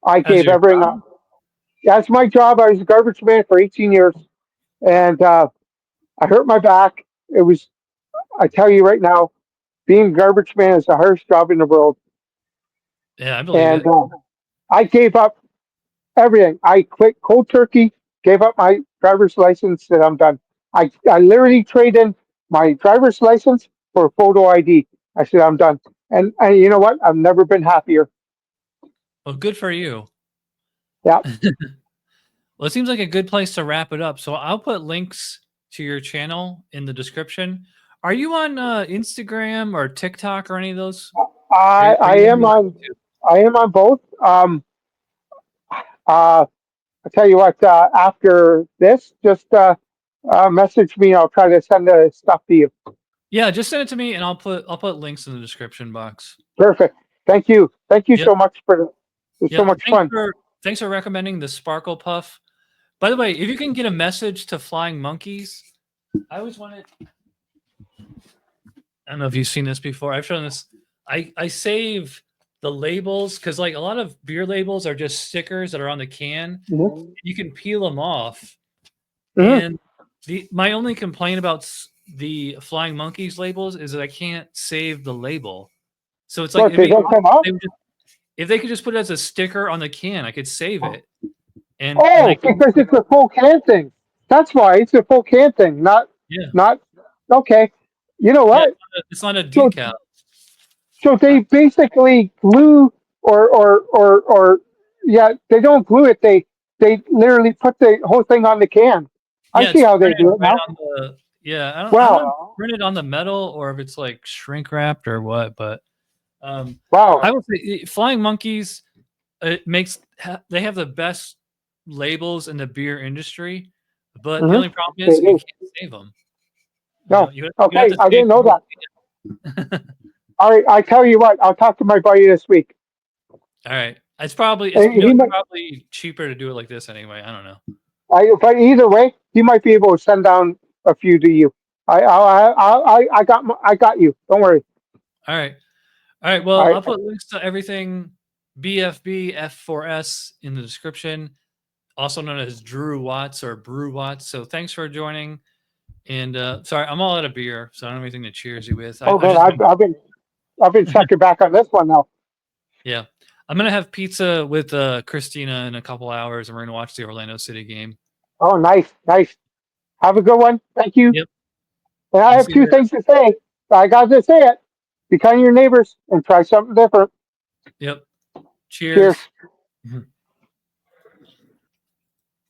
I gave everything up. That's my job. I was a garbage man for 18 years, and I hurt my back. It was, I tell you right now, being a garbage man is the hardest job in the world. Yeah, I believe And it. I gave up everything. I quit cold turkey, gave up my driver's license, and I'm done. I literally traded in my driver's license for a photo ID. I said, I'm done. And you know what? I've never been happier. Well, good for you. Yeah. Well, it seems like a good place to wrap it up. So I'll put links to your channel in the description. Are you on Instagram or TikTok or any of those? I am on both. I'll tell you what, after this, just message me. I'll try to send the stuff to you. Yeah, just send it to me and I'll put links in the description box. Perfect. Thank you. Thank you so much for so much fun. Thanks for recommending the Sparkle Puff. By the way, if you can get a message to Flying Monkeys, I always wanted. I don't know if you've seen this before. I've shown this. I save the labels because like a lot of beer labels are just stickers that are on the can. You can peel them off. And my only complaint about the Flying Monkeys labels is that I can't save the label. So it's like if they could just put it as a sticker on the can, I could save it. And because it's a full can thing. That's why it's a full can thing, not okay. You know what? Yeah, it's not a decal. So they basically glue or they don't glue it. They literally put the whole thing on the can. I see how they do it now. I don't know if print it on the metal or if it's like shrink wrapped or what, but I would say Flying Monkeys they have the best labels in the beer industry, but the only problem is you can't save them. No, okay, I didn't know that. All right, I tell you what, I'll talk to my buddy this week. All right, it's probably cheaper to do it like this anyway. I don't know. But either way, he might be able to send down a few to you. I got you. Don't worry. All right. Well, I'll put links to everything BFB F4S in the description, also known as Drew Watts or Brew Watts. So thanks for joining. And sorry, I'm all out of beer, so I don't have anything to cheers you with. I've been checking back on this one now. Yeah, I'm gonna have pizza with Christina in a couple hours, and we're gonna watch the Orlando City game. Oh, nice. Have a good one. Thank you. Yep. And I have two things to say. I got to say it. Be kind to your neighbors and try something different. Yep. Cheers.